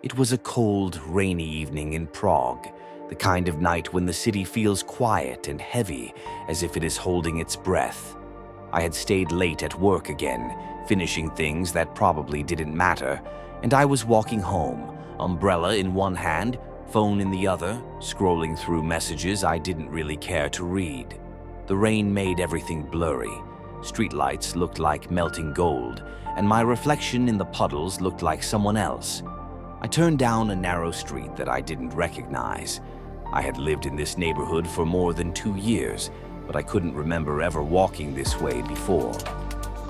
It was a cold, rainy evening in Prague, the kind of night when the city feels quiet and heavy, as if it is holding its breath. I had stayed late at work again, finishing things that probably didn't matter, and I was walking home, umbrella in one hand, phone in the other, scrolling through messages I didn't really care to read. The rain made everything blurry. Streetlights looked like melting gold, and my reflection in the puddles looked like someone else. I turned down a narrow street that I didn't recognize. I had lived in this neighborhood for more than 2 years, but I couldn't remember ever walking this way before.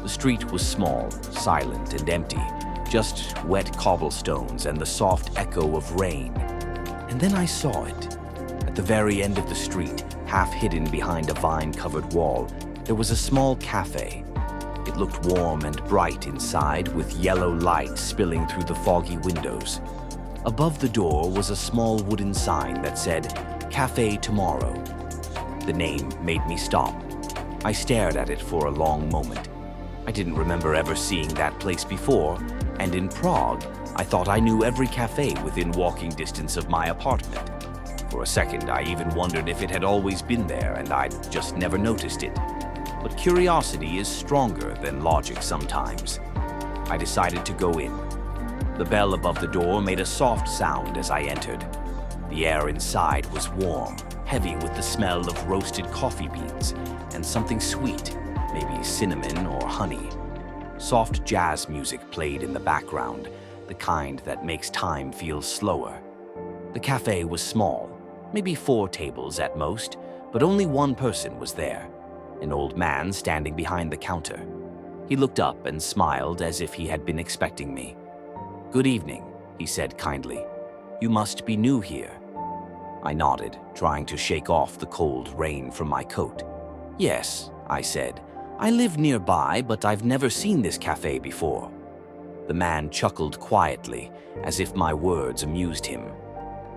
The street was small, silent, and empty, just wet cobblestones and the soft echo of rain. And then I saw it. At the very end of the street, half hidden behind a vine-covered wall, there was a small cafe. It looked warm and bright inside, with yellow light spilling through the foggy windows. Above the door was a small wooden sign that said, "Café Tomorrow." The name made me stop. I stared at it for a long moment. I didn't remember ever seeing that place before, and in Prague, I thought I knew every cafe within walking distance of my apartment. For a second, I even wondered if it had always been there and I'd just never noticed it. But curiosity is stronger than logic sometimes. I decided to go in. The bell above the door made a soft sound as I entered. The air inside was warm, heavy with the smell of roasted coffee beans and something sweet, maybe cinnamon or honey. Soft jazz music played in the background, the kind that makes time feel slower. The cafe was small, maybe 4 tables at most, but only one person was there, an old man standing behind the counter. He looked up and smiled as if he had been expecting me. "Good evening," he said kindly. "You must be new here." I nodded, trying to shake off the cold rain from my coat. "Yes," I said. "I live nearby, but I've never seen this cafe before." The man chuckled quietly, as if my words amused him.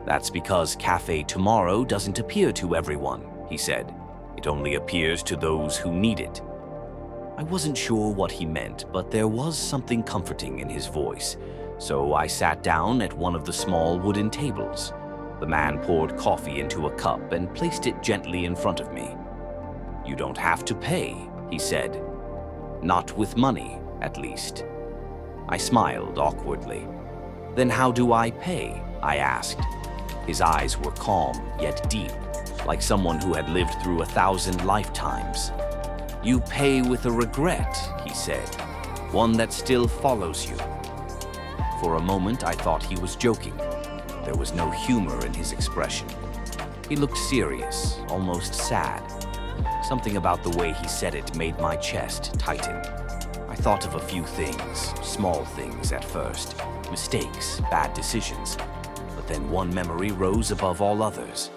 "That's because Café Tomorrow doesn't appear to everyone," he said. "It only appears to those who need it." I wasn't sure what he meant, but there was something comforting in his voice, so I sat down at one of the small wooden tables. The man poured coffee into a cup and placed it gently in front of me. "You don't have to pay," he said. "Not with money, at least." I smiled awkwardly. "Then how do I pay?" I asked. His eyes were calm, yet deep, like someone who had lived through 1,000 lifetimes. "You pay with a regret," he said, "one that still follows you." For a moment, I thought he was joking. There was no humor in his expression. He looked serious, almost sad. Something about the way he said it made my chest tighten. I thought of a few things, small things at first, mistakes, bad decisions. But then one memory rose above all others.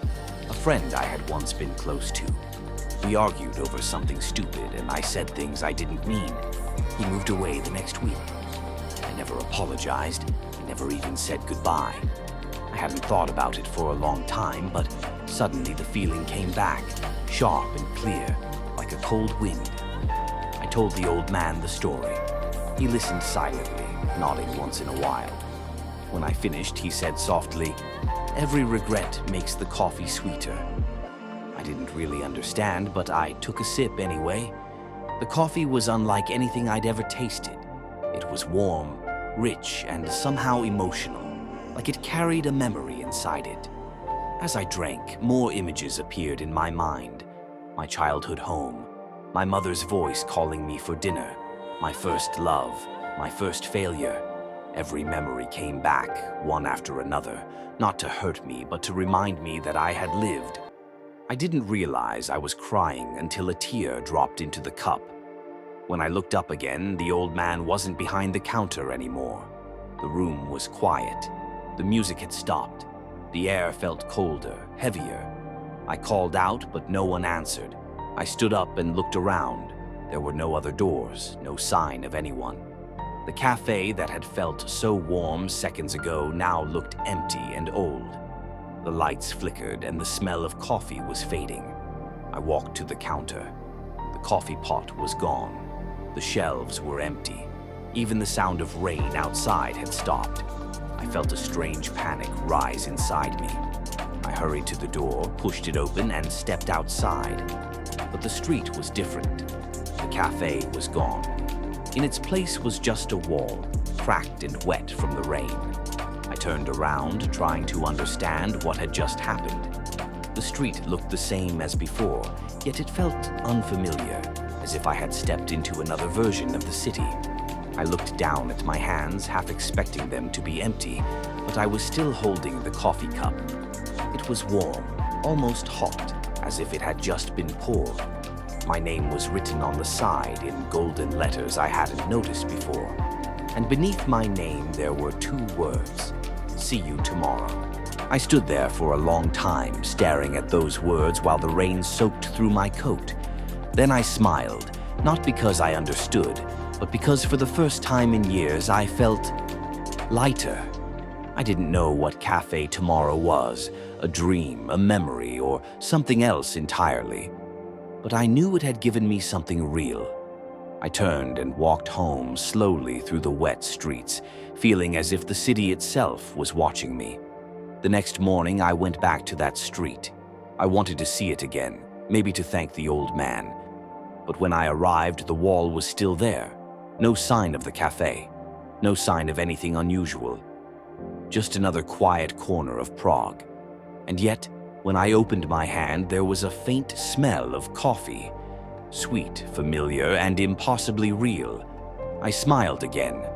A friend I had once been close to. We argued over something stupid, and I said things I didn't mean. He moved away the next week. I never apologized. I never even said goodbye. I hadn't thought about it for a long time, but suddenly the feeling came back, sharp and clear, like a cold wind. I told the old man the story. He listened silently, nodding once in a while. When I finished, he said softly, "Every regret makes the coffee sweeter." I didn't really understand, but I took a sip anyway. The coffee was unlike anything I'd ever tasted. It was warm, rich, and somehow emotional, like it carried a memory inside it. As I drank, more images appeared in my mind. My childhood home, my mother's voice calling me for dinner, my first love, my first failure. Every memory came back, one after another, not to hurt me, but to remind me that I had lived. I didn't realize I was crying until a tear dropped into the cup. When I looked up again, the old man wasn't behind the counter anymore. The room was quiet. The music had stopped. The air felt colder, heavier. I called out, but no one answered. I stood up and looked around. There were no other doors, no sign of anyone. The cafe that had felt so warm seconds ago now looked empty and old. The lights flickered and the smell of coffee was fading. I walked to the counter. The coffee pot was gone. The shelves were empty. Even the sound of rain outside had stopped. I I felt a strange panic rise inside me. I hurried to the door, pushed it open, and stepped outside. But the street was different. The cafe was gone. In its place was just a wall, cracked and wet from the rain. I turned around, trying to understand what had just happened. The street looked the same as before, yet it felt unfamiliar, as if I had stepped into another version of the city. I looked down at my hands, half expecting them to be empty, but I was still holding the coffee cup. It was warm, almost hot, as if it had just been poured. My name was written on the side in golden letters I hadn't noticed before. And beneath my name there were 2 words: "See you tomorrow." I stood there for a long time, staring at those words while the rain soaked through my coat. Then I smiled, not because I understood, but because for the first time in years I felt lighter. I didn't know what Café Tomorrow was, a dream, a memory, or something else entirely. But I knew it had given me something real. I turned and walked home slowly through the wet streets, feeling as if the city itself was watching me. The next morning, I went back to that street. I wanted to see it again, maybe to thank the old man. But when I arrived, the wall was still there. No sign of the cafe. No sign of anything unusual. Just another quiet corner of Prague. And yet, when I opened my hand, there was a faint smell of coffee. Sweet, familiar, and impossibly real. I smiled again.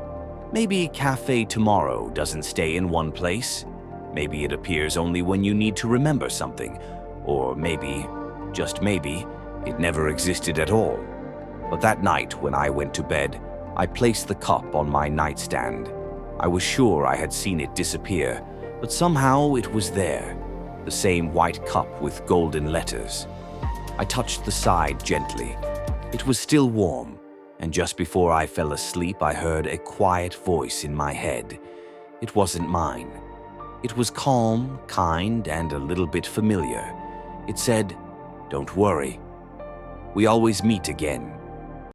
Maybe Café Tomorrow doesn't stay in one place. Maybe it appears only when you need to remember something. Or maybe, just maybe, it never existed at all. But that night when I went to bed, I placed the cup on my nightstand. I was sure I had seen it disappear, but somehow it was there. The same white cup with golden letters. I touched the side gently. It was still warm, and just before I fell asleep, I heard a quiet voice in my head. It wasn't mine. It was calm, kind, and a little bit familiar. It said, "Don't worry. We always meet again,